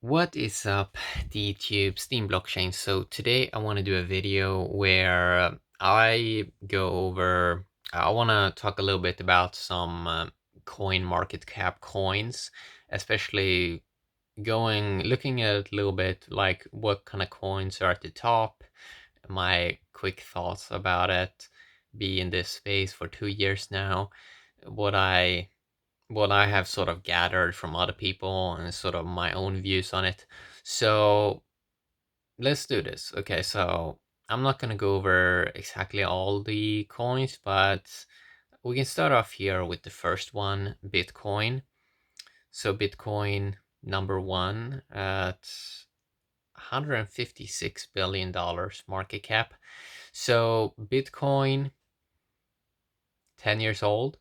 What is up, DTube Steam blockchain? So today I want to do a video where I go over, I want to talk a little bit about some Coinmarketcap coins, especially looking at a little bit like what kind of coins are at the top, my quick thoughts about it, be in this space for 2 years now, what I what I have sort of gathered from other people and sort of my own views on it. So let's do this. Okay, so I'm not going to go over exactly all the coins, but we can start off here with the first one, Bitcoin. So Bitcoin number one at $156 billion market cap. So Bitcoin, 10 years old,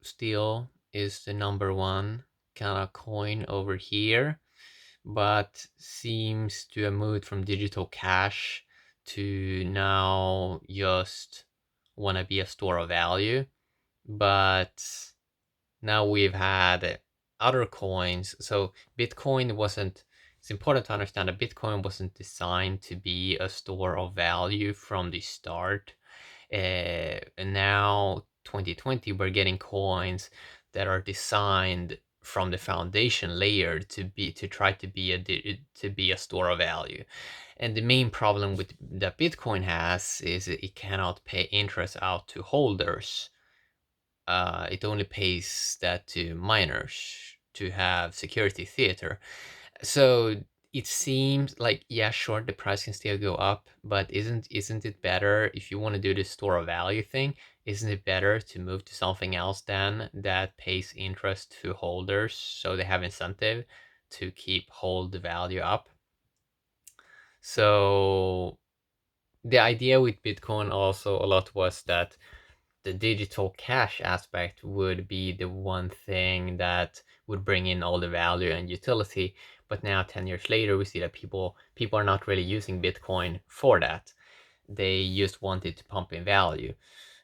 still is the number one kind of coin over here, but seems to have moved from digital cash to now just want to be a store of value. But now we've had other coins. So Bitcoin wasn't, it's important to understand that Bitcoin wasn't designed to be a store of value from the start. And now 2020 we're getting coins that are designed from the foundation layer to try to be a store of value. And the main problem with that Bitcoin has is it cannot pay interest out to holders. It only pays that to miners to have security theater. So it seems like, yeah, sure, the price can still go up, but isn't it better if you want to do the store of value thing? Isn't it better to move to something else then that pays interest to holders so they have incentive to hold the value up? So the idea with Bitcoin also a lot was that the digital cash aspect would be the one thing that would bring in all the value and utility. But now 10 years later, we see that people are not really using Bitcoin for that. They just want it to pump in value.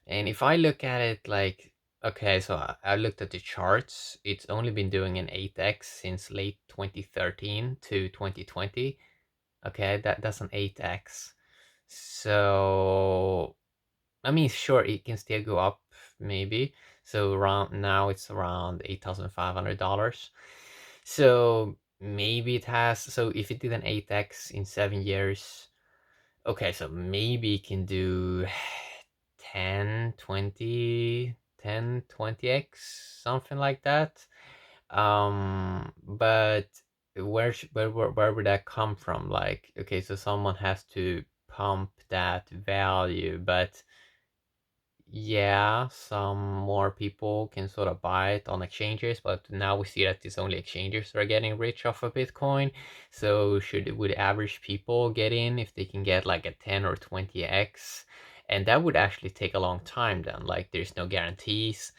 And if I look at it like, okay, so I looked at the charts, it's only been doing an 8x since late 2013 to 2020. Okay, that's an 8x. So I mean, sure, it can still go up, maybe. So around now it's around $8,500. So maybe it has. So if it did an 8x in 7 years, okay, so maybe it can do 10, 20, 10, 20x, something like that. But where would that come from? Like, okay, so someone has to pump that value, but yeah, some more people can sort of buy it on exchanges, but now we see that it's only exchanges that are getting rich off of Bitcoin. So would average people get in if they can get like a 10 or 20x? And that would actually take a long time then. Like there's no guarantees.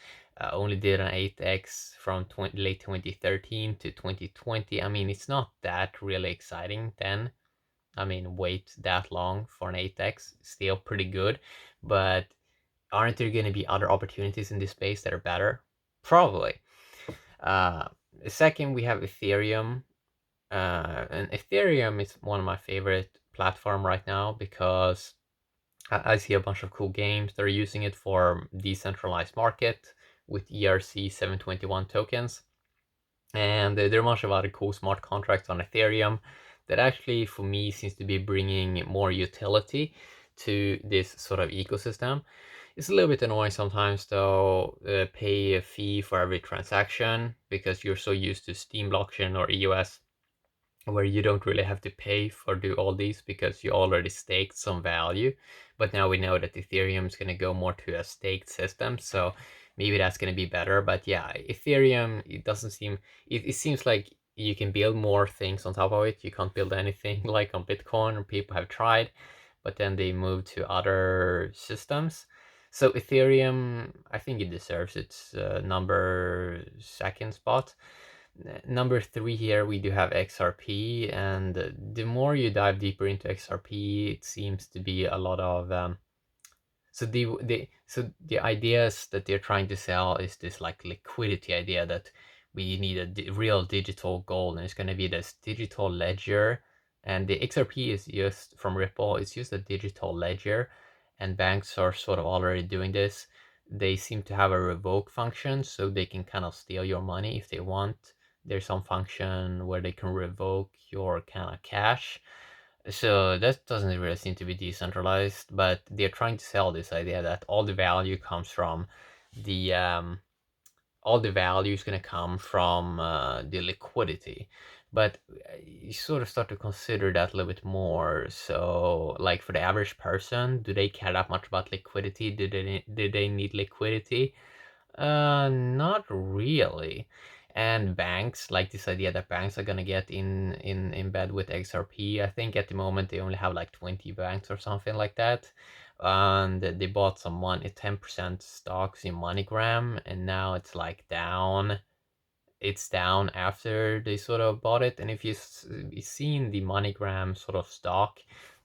Only did an 8x from late 2013 to 2020. I mean, it's not that really exciting then. I mean, wait that long for an 8x, still pretty good, but aren't there going to be other opportunities in this space that are better? Probably. Uh, Second, we have Ethereum. And Ethereum is one of my favorite platform right now because I see a bunch of cool games that are using it for decentralized market with ERC 721 tokens. And there are a bunch of other cool smart contracts on Ethereum that actually, for me, seems to be bringing more utility to this sort of ecosystem. It's a little bit annoying sometimes though, pay a fee for every transaction because you're so used to Steam blockchain or EOS where you don't really have to pay for do all these because you already staked some value. But now we know that Ethereum is going to go more to a staked system, so maybe that's going to be better. But yeah, Ethereum, it doesn't seem, it seems like you can build more things on top of it. You can't build anything like on Bitcoin, or people have tried, but then they move to other systems. So Ethereum, I think it deserves its number second spot. Number three here, we do have XRP, and the more you dive deeper into XRP, it seems to be a lot of so the ideas that they're trying to sell is this like liquidity idea that we need a real digital gold, and it's going to be this digital ledger. And the XRP is just from Ripple. It's just a digital ledger, and banks are sort of already doing this. They seem to have a revoke function, so they can kind of steal your money if they want. There's some function where they can revoke your kind of cash. So that doesn't really seem to be decentralized, but they're trying to sell this idea that all the value comes from the all the value is going to come from the liquidity. But you sort of start to consider that a little bit more. So, like for the average person, do they care that much about liquidity? Do they need liquidity? Not really. And banks, like this idea that banks are gonna get in bed with XRP. I think at the moment they only have like 20 banks or something like that. And they bought some money, 10% stocks in MoneyGram, and now it's like down. It's down after they sort of bought it. And if you've seen the MoneyGram sort of stock,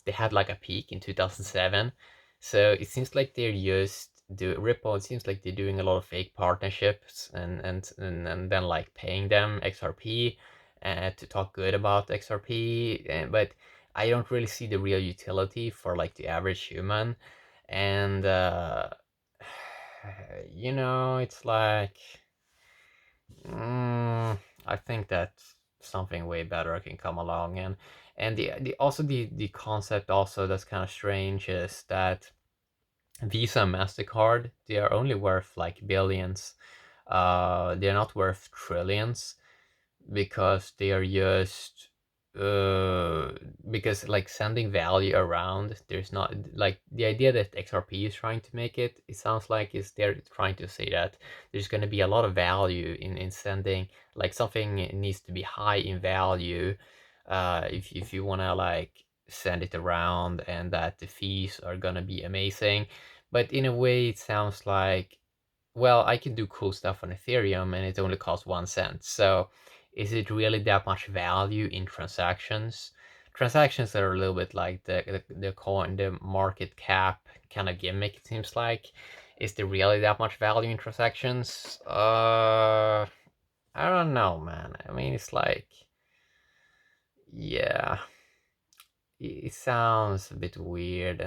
they had like a peak in 2007. So it seems like they're just do Ripple. It seems like they're doing a lot of fake partnerships and then like paying them XRP to talk good about XRP. But I don't really see the real utility for like the average human. And it's like I think that something way better can come along. And the concept also that's kind of strange is that Visa and MasterCard, they are only worth like billions. They're not worth trillions because they are just uh because like sending value around, there's not like the idea that XRP is trying to make it sounds like is they're trying to say that there's going to be a lot of value in sending, like something needs to be high in value if you want to like send it around, and that the fees are going to be amazing. But in a way it sounds like, well, I can do cool stuff on Ethereum and it only costs 1 cent. So is it really that much value in transactions? Transactions are a little bit like the coin, the market cap kind of gimmick, it seems like. Is there really that much value in transactions? I don't know, man. I mean, it's like, yeah, it sounds a bit weird.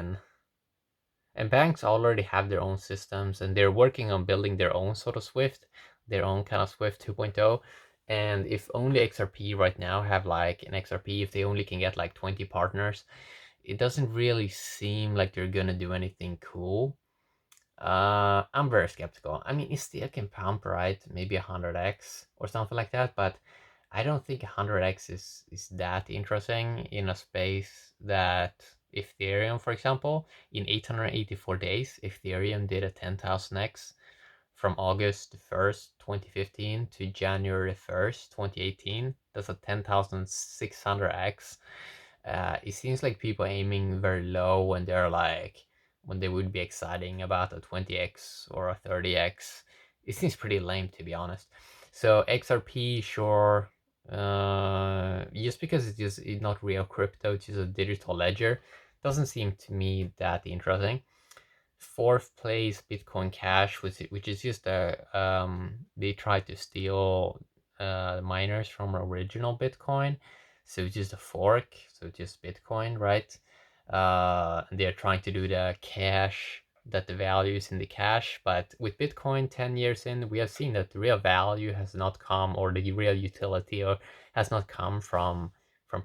And banks already have their own systems, and they're working on building their own sort of Swift, their own kind of Swift 2.0. And if only XRP right now have like an XRP, if they only can get like 20 partners, it doesn't really seem like they're gonna do anything cool. I'm very skeptical. I mean, it still can pump, right? Maybe 100x or something like that, but I don't think 100x is that interesting in a space that Ethereum, for example, in 884 days, Ethereum did a 10,000x from August 1st, 2015 to January 1st, 2018. That's a 10,600x. It seems like people aiming very low when they're like, when they would be exciting about a 20x or a 30x. It seems pretty lame, to be honest. So XRP, sure, just because it's not real crypto, it's just a digital ledger, doesn't seem to me that interesting. Fourth place, Bitcoin Cash, which is just they tried to steal miners from original Bitcoin, so it's just a fork, so it's just Bitcoin, right? And they're trying to do the cash, that the value is in the cash, but with Bitcoin 10 years in, we have seen that the real value has not come, or the real utility or has not come from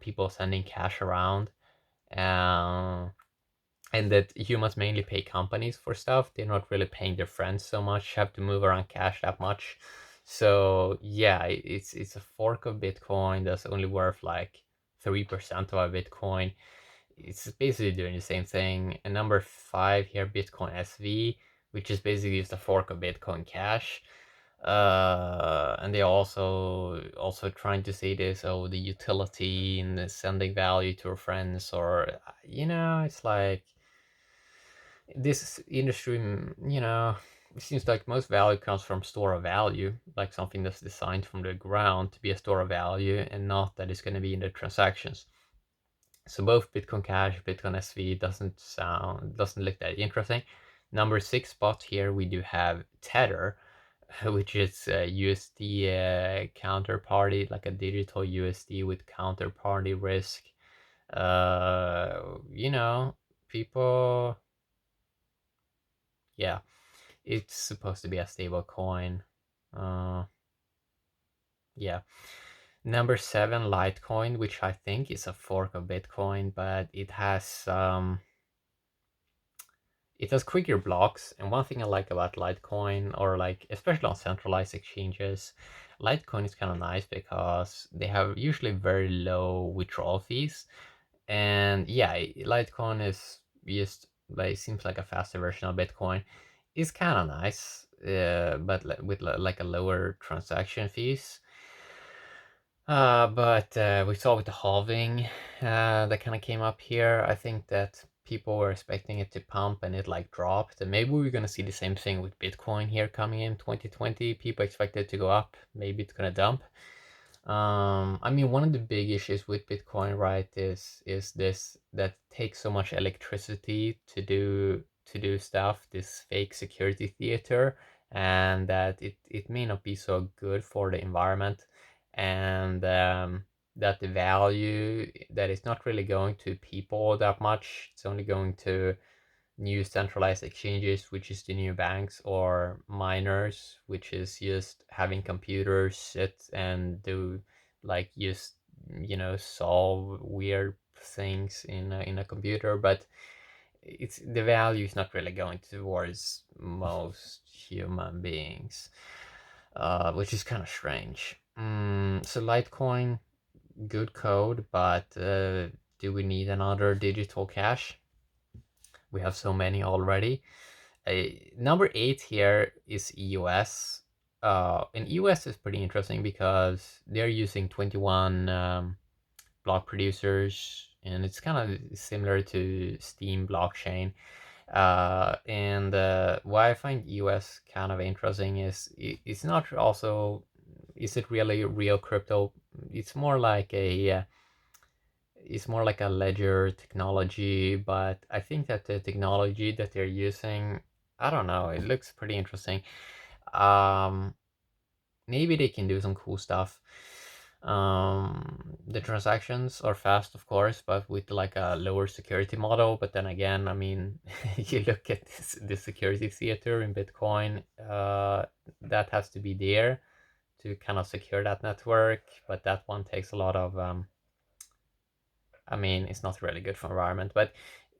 people sending cash around. Um, and that humans mainly pay companies for stuff. They're not really paying their friends so much, have to move around cash that much. So yeah, it's a fork of Bitcoin that's only worth like 3% of a Bitcoin. It's basically doing the same thing. And number 5 here, Bitcoin SV, which is basically just a fork of Bitcoin Cash. And they're also trying to say this, oh, the utility and the sending value to our friends, or it's like this industry, it seems like most value comes from store of value, like something that's designed from the ground to be a store of value, and not that it's going to be in the transactions. So both Bitcoin Cash, Bitcoin SV doesn't look that interesting. Number 6 spot here, we do have Tether, which is USD counterparty, like a digital USD with counterparty risk. You know, people, yeah, it's supposed to be a stable coin. Uh, yeah. Number seven, Litecoin, which I think is a fork of Bitcoin, but it has quicker blocks. And one thing I like about Litecoin, or like especially on centralized exchanges, Litecoin is kind of nice because they have usually very low withdrawal fees. And yeah, Litecoin is just like seems like a faster version of Bitcoin. It's kind of nice, but with like a lower transaction fees. But we saw with the halving that kind of came up here. I think that people were expecting it to pump and it like dropped. And maybe we're going to see the same thing with Bitcoin here coming in 2020. People expect it to go up. Maybe it's going to dump. I mean, one of the big issues with Bitcoin, right, is this that takes so much electricity to do stuff, this fake security theater, and that it may not be so good for the environment, and that the value that is not really going to people that much. It's only going to new centralized exchanges, which is the new banks, or miners, which is just having computers sit and do like just solve weird things in a computer, but it's the value is not really going towards most human beings, which is kind of strange. So Litecoin, good code, but do we need another digital cash? We have so many already. Number 8 here is EOS. And EOS is pretty interesting because they're using 21 block producers, and it's kind of similar to Steam blockchain. And why I find EOS kind of interesting is it's not also, is it really real crypto? It's more like a ledger technology, but I think that the technology that they're using, I don't know, it looks pretty interesting. Um, Maybe they can do some cool stuff. The transactions are fast, of course, but with like a lower security model. But then again, I mean, you look at the security theater in Bitcoin, that has to be there to kind of secure that network, but that one takes a lot of I mean, it's not really good for environment. But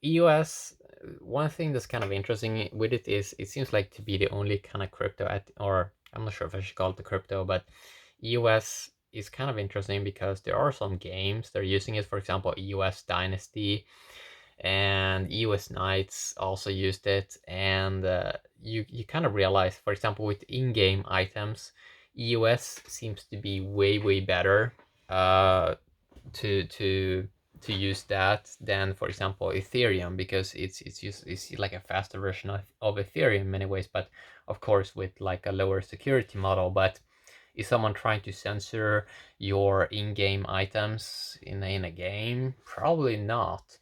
EOS, one thing that's kind of interesting with it is it seems like to be the only kind of crypto or I'm not sure if I should call it the crypto, but EOS is kind of interesting because there are some games that are using it. For example, EOS Dynasty and EOS Knights also used it. And you kind of realize, for example, with in-game items, EOS seems to be way better to to use that than, for example, Ethereum, because it's like a faster version of Ethereum in many ways, but of course with like a lower security model. But is someone trying to censor your in-game items in a game? Probably not.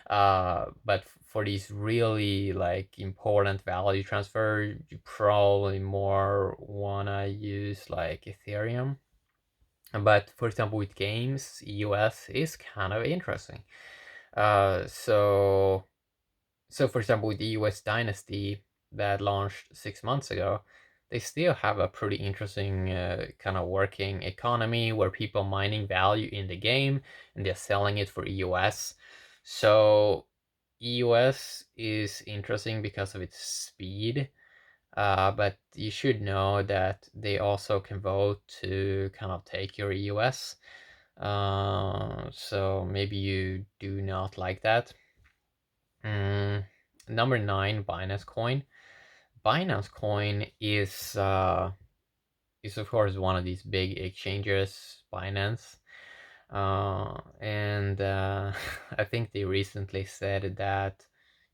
But for these really like important value transfer, you probably more wanna use like Ethereum. But for example, with games, EOS is kind of interesting. So for example, with the EOS Dynasty that launched 6 months ago, they still have a pretty interesting kind of working economy where people mining value in the game and they're selling it for EOS. So EOS is interesting because of its speed. But you should know that they also can vote to kind of take your EOS. So maybe you do not like that. Number 9, Binance Coin. Binance Coin is of course one of these big exchanges, Binance. And I think they recently said that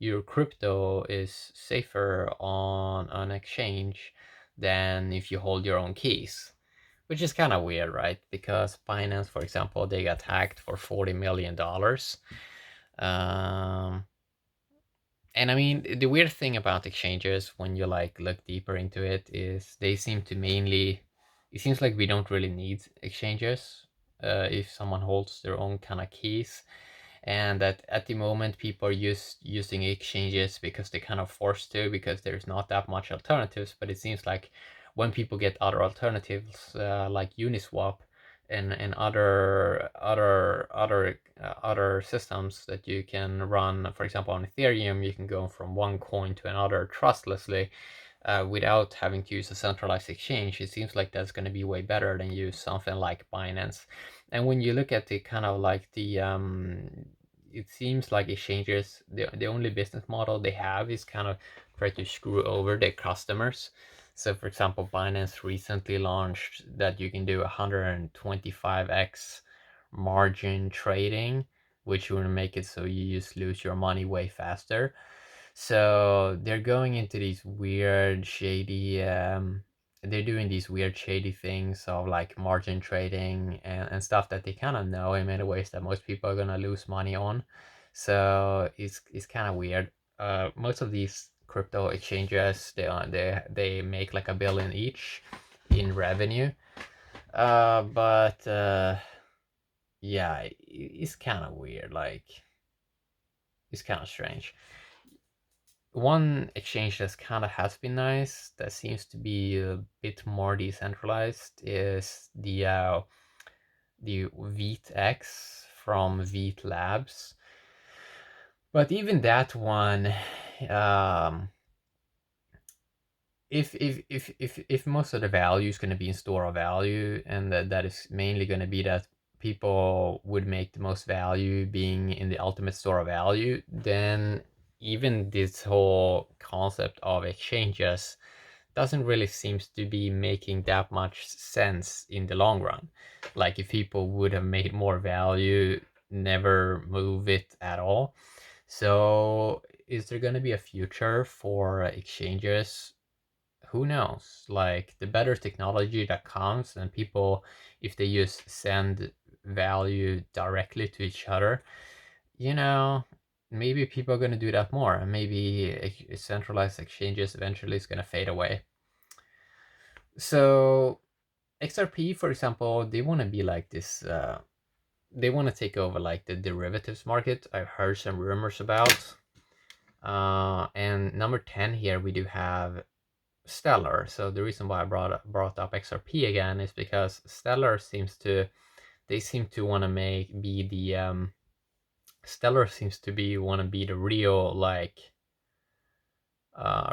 your crypto is safer on an exchange than if you hold your own keys, which is kind of weird, right? Because Binance, for example, they got hacked for $40 million. Um, And I mean, the weird thing about exchanges when you like look deeper into it is they seem to mainly, it seems like we don't really need exchanges if someone holds their own kind of keys. And that at the moment people are using exchanges because they kind of forced to, because there's not that much alternatives. But it seems like when people get other alternatives like Uniswap and other systems that you can run, for example on Ethereum, you can go from one coin to another trustlessly without having to use a centralized exchange. It seems like that's going to be way better than use something like Binance. And when you look at the kind of like it seems like exchanges, the only business model they have is kind of try to screw over their customers. So for example, Binance recently launched that you can do 125x margin trading, which will make it so you just lose your money way faster. So they're going into these weird, shady, they're doing these weird, shady things of like margin trading and stuff that they kind of know in many ways that most people are gonna lose money on. So it's kind of weird. Most of these crypto exchanges, they make like 1 billion each in revenue. But yeah, it's kind of weird. Like it's kind of strange. One exchange that's kind of has been nice, that seems to be a bit more decentralized, is the VeetX from Veet Labs. But even that one, um, if most of the value is going to be in store of value, and that is mainly going to be that people would make the most value being in the ultimate store of value, then even this whole concept of exchanges doesn't really seems to be making that much sense in the long run. Like if people would have made more value, never move it at all. So is there going to be a future for exchanges? Who knows? Like the better technology that comes and people, if they just send value directly to each other, you know, maybe people are going to do that more, and maybe centralized exchanges eventually is going to fade away. So XRP, for example, they want to be like this. They want to take over like the derivatives market. I've heard some rumors about. And number 10 here, we do have Stellar. So the reason why I brought up XRP again is because Stellar seems to, they seem to want to be the Stellar seems to be want to be the real like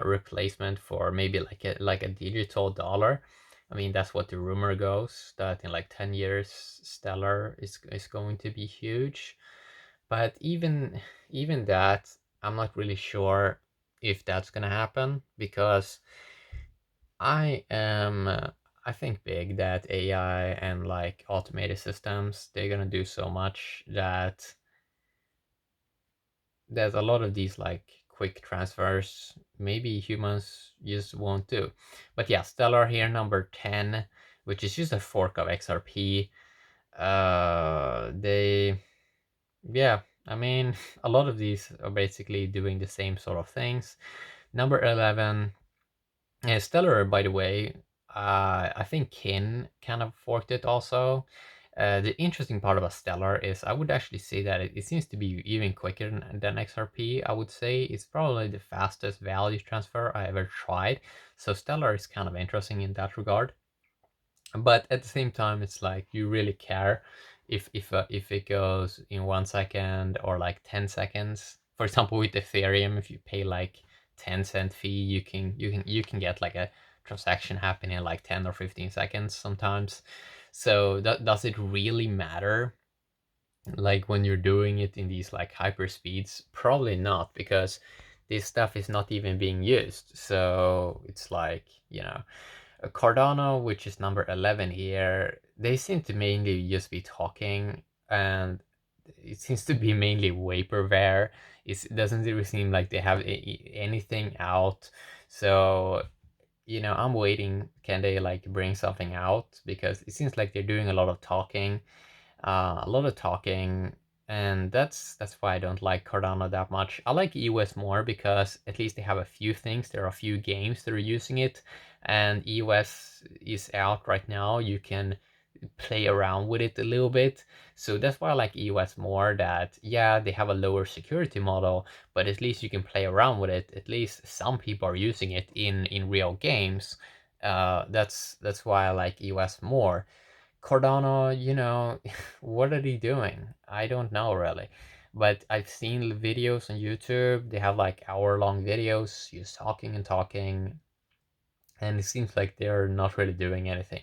replacement for maybe like a digital dollar. I mean, that's what the rumor goes, that in like 10 years Stellar is going to be huge. But even that, I'm not really sure if that's gonna happen, because I am I think big that AI and like automated systems, they're gonna do so much that there's a lot of these like quick transfers maybe humans just won't do. But yeah, Stellar here, number 10, which is just a fork of XRP. They, yeah, I mean, a lot of these are basically doing the same sort of things. Number 11, Stellar, by the way, I think Kin kind of forked it also. The interesting part about Stellar is I would actually say that it seems to be even quicker than XRP. I would say it's probably the fastest value transfer I ever tried. So Stellar is kind of interesting in that regard. But at the same time, it's like you really care if it goes in 1 second or like 10 seconds. For example, with Ethereum, if you pay like 10-cent fee, you can get like a transaction happen in like 10 or 15 seconds sometimes. So does it really matter? Like when you're doing it in these like hyper speeds? Probably not, because this stuff is not even being used. So it's like, Cardano, which is number 11 here, they seem to mainly just be talking, and it seems to be mainly vaporware. It doesn't really seem like they have anything out. So, I'm waiting. Can they like bring something out? Because it seems like they're doing a lot of talking. A lot of talking. and that's why I don't like Cardano that much. I like EOS more because at least they have a few things. There are a few games that are using it, and EOS is out right now. You can play around with it a little bit. So that's why I like EOS more. That yeah, they have a lower security model, but at least you can play around with it. At least some people are using it in real games. That's why I like EOS more. Cardano, what are they doing? I don't know really. But I've seen videos on YouTube. They have like hour-long videos, just talking and talking, and it seems like they're not really doing anything.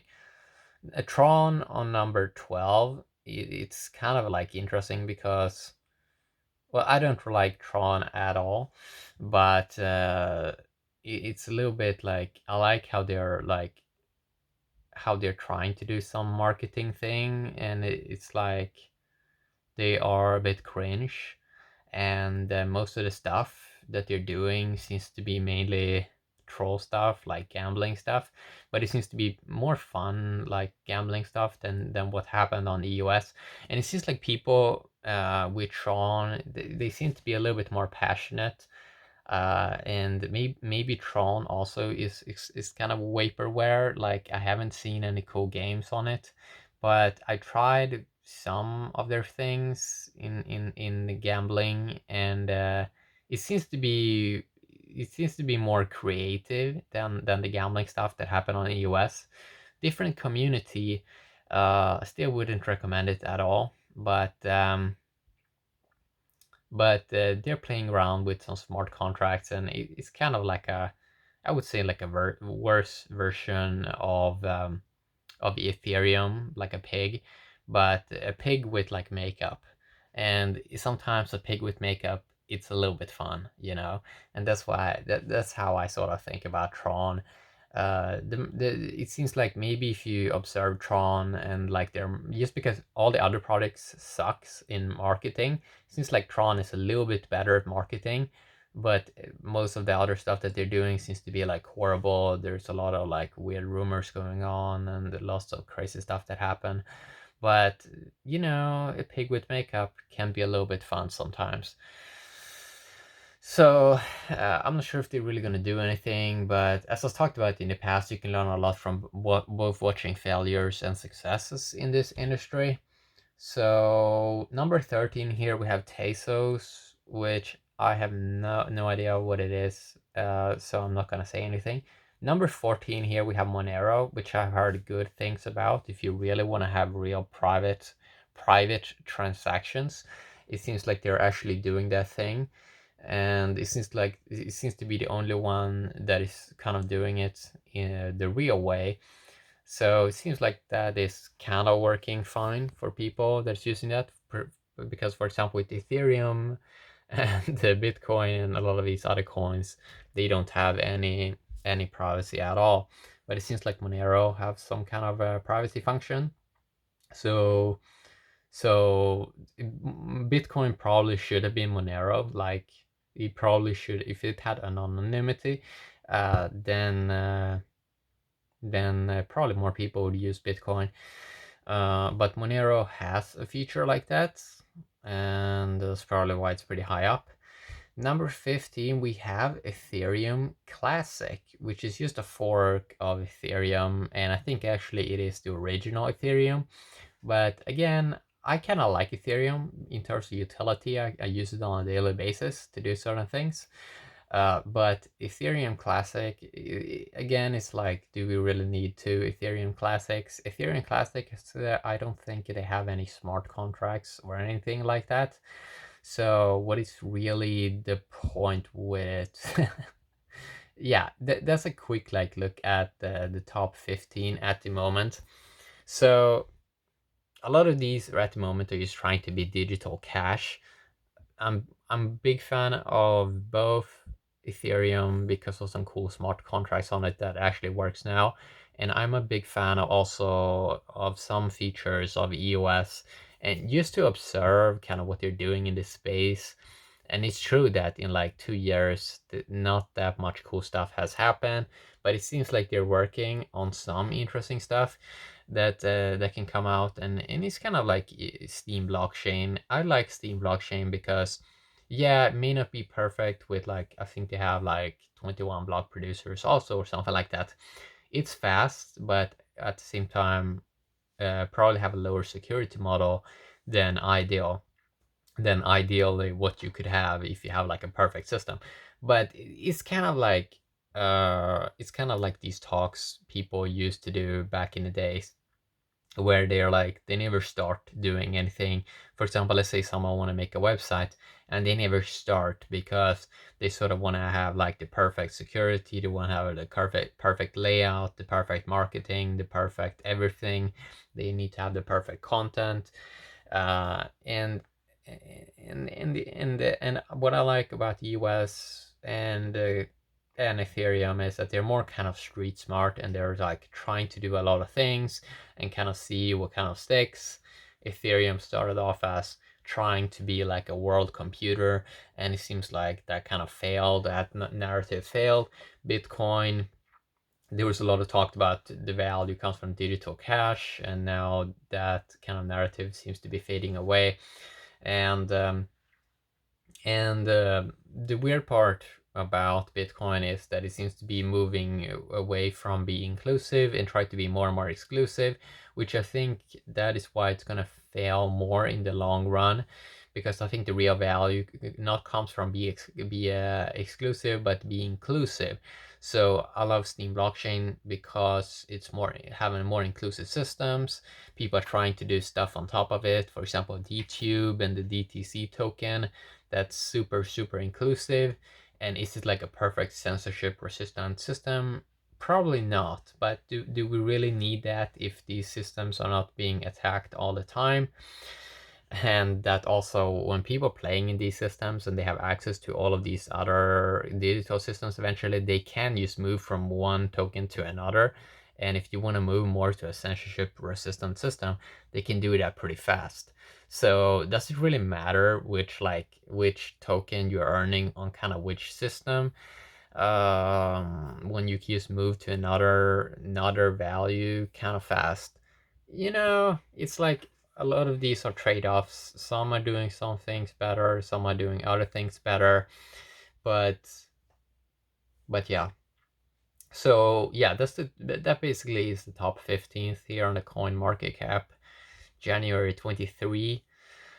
A Tron on number 12, it's kind of like interesting because, well, I don't like Tron at all, but it's a little bit like I like how they're trying to do some marketing thing, and it's like they are a bit cringe, and most of the stuff that they're doing seems to be mainly troll stuff, like gambling stuff, but it seems to be more fun, like gambling stuff, than what happened on the EOS. And it seems like people with Tron, they seem to be a little bit more passionate, and maybe Tron also is kind of vaporware. Like I haven't seen any cool games on it, but I tried some of their things in the gambling, and it seems to be more creative than the gambling stuff that happened on the US. Different community. Still wouldn't recommend it at all, but they're playing around with some smart contracts, and it's kind of like I would say like a worse version of Ethereum, like a pig, but a pig with like makeup. And sometimes a pig with makeup, it's a little bit fun, and that's how I sort of think about Tron. It seems like maybe if you observe Tron and like they're just because all the other products sucks in marketing, it seems like Tron is a little bit better at marketing, but most of the other stuff that they're doing seems to be like horrible. There's a lot of like weird rumors going on and lots of crazy stuff that happen. But a pig with makeup can be a little bit fun sometimes. So I'm not sure if they're really going to do anything, but as I've talked about in the past, you can learn a lot from both watching failures and successes in this industry. So number 13 here we have Tezos, which I have no idea what it is, so I'm not gonna say anything. Number 14 here we have Monero, which I've heard good things about. If you really want to have real private transactions, it seems like they're actually doing that thing, and it seems to be the only one that is kind of doing it in the real way. So it seems like that is kind of working fine for people that's using that. Because, for example, with Ethereum and the Bitcoin and a lot of these other coins, they don't have any privacy at all. But it seems like Monero have some kind of a privacy function. So Bitcoin probably should have been Monero. Like it probably should, if it had anonymity, then probably more people would use Bitcoin. But Monero has a feature like that, and that's probably why it's pretty high up. Number 15, we have Ethereum Classic, which is just a fork of Ethereum, and I think actually it is the original Ethereum. But again, I kind of like Ethereum in terms of utility. I use it on a daily basis to do certain things. But Ethereum Classic, again, it's like, do we really need two Ethereum Classics? Ethereum Classic, I don't think they have any smart contracts or anything like that. So what is really the point with it? Yeah, that's a quick like look at the top 15 at the moment. So a lot of these at the moment are just trying to be digital cash. I'm a big fan of both Ethereum because of some cool smart contracts on it that actually works now, and I'm a big fan also of some features of EOS, and just to observe kind of what they're doing in this space. And it's true that in like 2 years, not that much cool stuff has happened, but it seems like they're working on some interesting stuff that can come out, and it's kind of like Steam blockchain. I like Steam blockchain because, yeah, it may not be perfect with like, I think they have like 21 block producers also or something like that. It's fast, but at the same time, probably have a lower security model than ideal than ideally what you could have if you have like a perfect system. But it's kind of like these talks people used to do back in the days, where they're like, they never start doing anything. For example, let's say someone want to make a website and they never start because they sort of want to have like the perfect security, they want to have the perfect layout, the perfect marketing, the perfect everything. They need to have the perfect content. And what I like about the US and Ethereum is that they're more kind of street smart, and they're like trying to do a lot of things and kind of see what kind of sticks. Ethereum started off as trying to be like a world computer, and it seems like that kind of failed. That narrative failed. Bitcoin, there was a lot of talk about the value comes from digital cash, and now that kind of narrative seems to be fading away. And the weird part about Bitcoin is that it seems to be moving away from being inclusive and try to be more and more exclusive, which I think that is why it's gonna fail more in the long run, because I think the real value not comes from be exclusive, but be inclusive. So I love Steam blockchain because it's more having more inclusive systems. People are trying to do stuff on top of it. For example, DTube and the DTC token, that's super inclusive. And is it like a perfect censorship resistant system? Probably not, but do we really need that if these systems are not being attacked all the time? And that also, when people playing in these systems and they have access to all of these other digital systems, eventually they can just move from one token to another. And if you want to move more to a censorship resistant system, they can do that pretty fast. So does it really matter which token you're earning on kind of which system? When you just move to another value kind of fast. It's like a lot of these are trade-offs. Some are doing some things better, some are doing other things better, but yeah. So yeah, that basically is the top 15th here on the Coinmarketcap, January 23.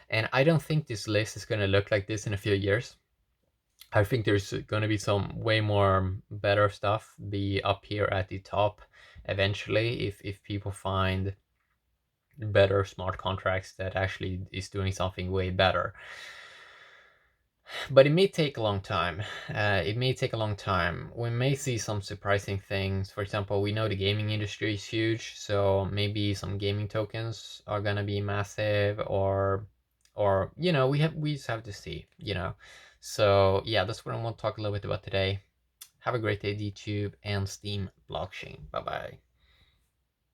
And I don't think this list is going to look like this in a few years. I think there's going to be some way more better stuff be up here at the top eventually, if people find better smart contracts that actually is doing something way better. But it may take a long time. It may take a long time. We may see some surprising things. For example, we know the gaming industry is huge, so maybe some gaming tokens are gonna be massive, or we just have to see. So yeah, that's what I want to talk a little bit about today. Have a great day, DTube and Steam blockchain. Bye bye.